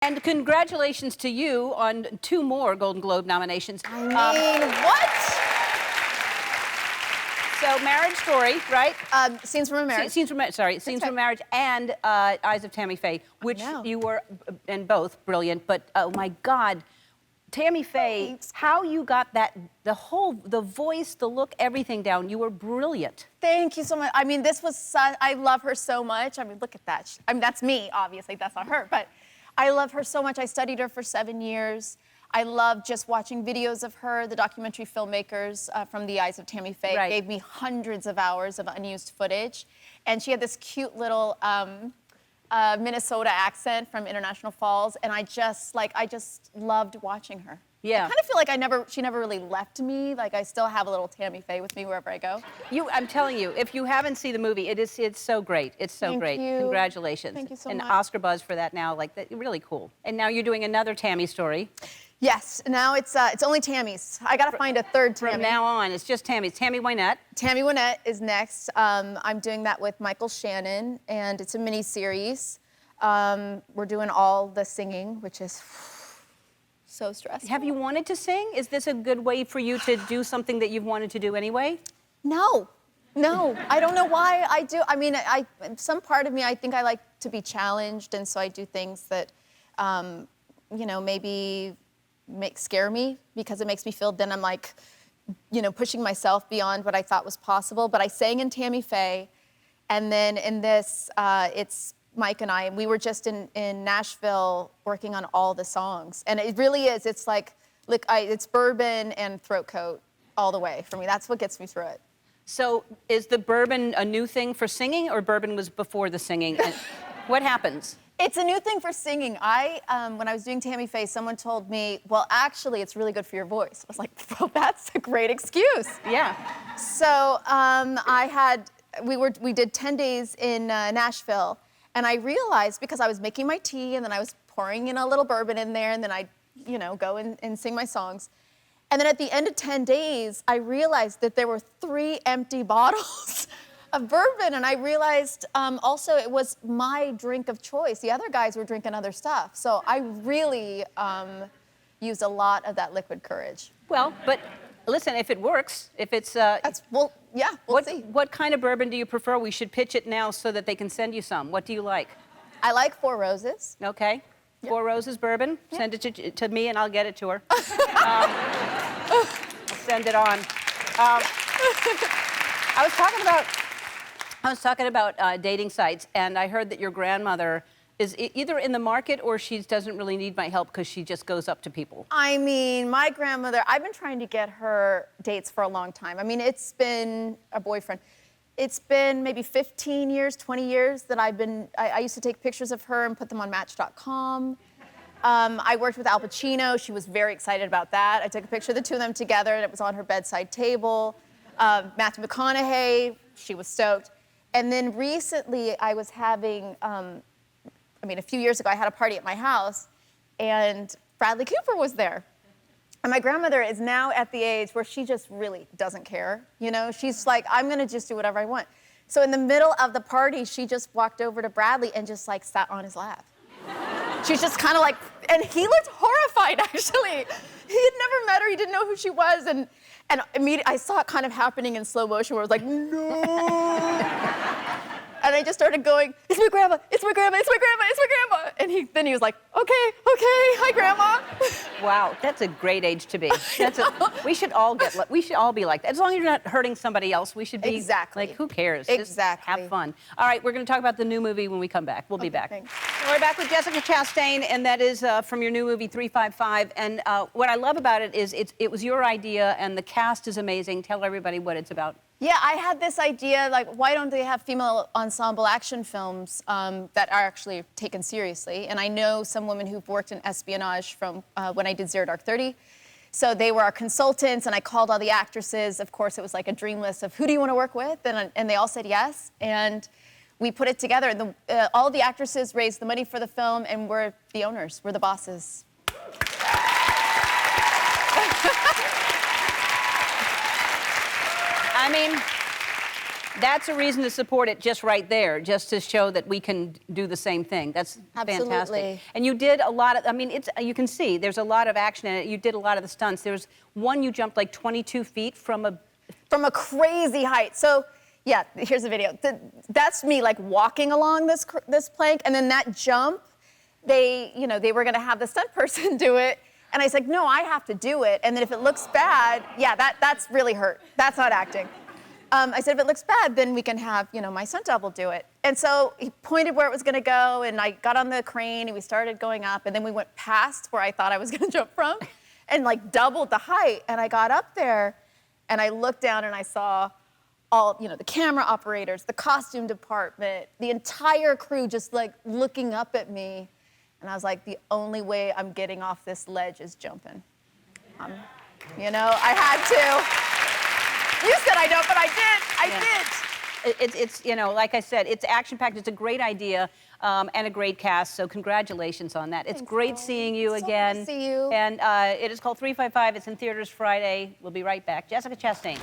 And congratulations to you on 2 more Golden Globe nominations. I mean, what? So, Marriage Story, right? Scenes from a Marriage. Scenes from Marriage and Eyes of Tammy Faye, which you were, and both brilliant. But oh my God, Tammy Faye, how you got that, the voice, the look, everything down. You were brilliant. Thank you so much. I mean, this was I love her so much. I mean, look at that. I mean, that's me, obviously. That's not her. But I love her so much. I studied her for 7 years. I love just watching videos of her. The documentary filmmakers from The Eyes of Tammy Faye gave me hundreds of hours of unused footage. And she had this cute little Minnesota accent from International Falls. And I just loved watching her. Yeah. I kind of feel like she never really left me. Like I still have a little Tammy Faye with me wherever I go. I'm telling you, if you haven't seen the movie, it's so great. It's so great. Thank you. Congratulations. Thank you so much. much. And Oscar buzz for that now, like really cool. And now you're doing another Tammy story. Yes. Now it's only Tammy's. I gotta find a third Tammy. From now on, it's just Tammy's. Tammy Wynette. Tammy Wynette is next. I'm doing that with Michael Shannon, and it's a mini series. We're doing all the singing, which is so stressful. Have you wanted to sing? Is this a good way for you to do something that you've wanted to do anyway? No, I don't know why I do. I mean, some part of me, I think I like to be challenged, and so I do things that, you know, maybe scare me because it makes me feel, then I'm like, you know, pushing myself beyond what I thought was possible. But I sang in Tammy Faye, and then in this, it's Mike and I, and we were just in Nashville working on all the songs. And it really is, it's like it's Bourbon and Throat Coat all the way for me. That's what gets me through it. So is the Bourbon a new thing for singing, or Bourbon was before the singing? And what happens? It's a new thing for singing. When I was doing Tammy Faye, someone told me, well, actually, it's really good for your voice. I was like, well, that's a great excuse. Yeah. So we did 10 days in Nashville, and I realized, because I was making my tea, and then I was pouring in a little bourbon in there, and then I'd, you know, go and sing my songs. And then at the end of 10 days, I realized that there were 3 empty bottles of bourbon, and I realized also it was my drink of choice. The other guys were drinking other stuff. So I really used a lot of that liquid courage. Well, but listen, if it works, if it's... Well, yeah, we'll see. What kind of bourbon do you prefer? We should pitch it now so that they can send you some. What do you like? I like Four Roses. Okay. Yeah. Four Roses bourbon. Yeah. Send it to me and I'll get it to her. I'll send it on. I was talking about dating sites, and I heard that your grandmother is either in the market or she doesn't really need my help because she just goes up to people. I mean, my grandmother, I've been trying to get her dates for a long time. I mean, it's been a boyfriend. It's been maybe 15 years, 20 years that I used to take pictures of her and put them on Match.com. I worked with Al Pacino. She was very excited about that. I took a picture of the 2 of them together, and it was on her bedside table. Matthew McConaughey, she was stoked. And then recently, I was having, a few years ago, I had a party at my house, and Bradley Cooper was there. And my grandmother is now at the age where she just really doesn't care. You know, she's like, I'm gonna just do whatever I want. So in the middle of the party, she just walked over to Bradley and just like sat on his lap. She's just kind of like, and he looked horrified, actually. He had never met her, he didn't know who she was, and immediately I saw it kind of happening in slow motion where I was like, no. And I just started going, it's my grandma, it's my grandma, it's my grandma, it's my grandma. And then he was like, okay, hi, grandma. Wow, that's a great age to be. We should all be like that. As long as you're not hurting somebody else, we should be like, who cares? Exactly. Just have fun. All right, we're going to talk about the new movie when we come back. We'll be back. Thanks. We're back with Jessica Chastain, and that is from your new movie, 355. And what I love about it is it was your idea, and the cast is amazing. Tell everybody what it's about. Yeah, I had this idea, like, why don't they have female ensemble action films that are actually taken seriously? And I know some women who've worked in espionage from when I did Zero Dark 30. So they were our consultants, and I called all the actresses. Of course, it was like a dream list of who do you want to work with? And they all said yes. And we put it together. And all the actresses raised the money for the film, and we're the owners. We're the bosses. I mean, That's a reason to support it just right there, just to show that we can do the same thing. That's Absolutely. fantastic. And you did a lot of, I mean, you can see there's a lot of action in it. You did a lot of the stunts. There's one you jumped like 22 feet from a crazy height. So, yeah, here's the video. That's me like walking along this plank, and then that jump, they were gonna have the stunt person do it. And I was like, no, I have to do it. And then if it looks bad, yeah, that's really hurt. That's not acting. I said, if it looks bad, then we can have, my stunt double do it. And so he pointed where it was gonna go, and I got on the crane, and we started going up, and then we went past where I thought I was gonna jump from, and like doubled the height. And I got up there, and I looked down, and I saw all, the camera operators, the costume department, the entire crew just like looking up at me. And I was like, the only way I'm getting off this ledge is jumping. I had to. You said I don't, but I did. It's like I said, it's action-packed. It's a great idea and a great cast, so congratulations on that. It's great seeing you again. Nice to see you. And it is called 355. It's in theaters Friday. We'll be right back. Jessica Chastain.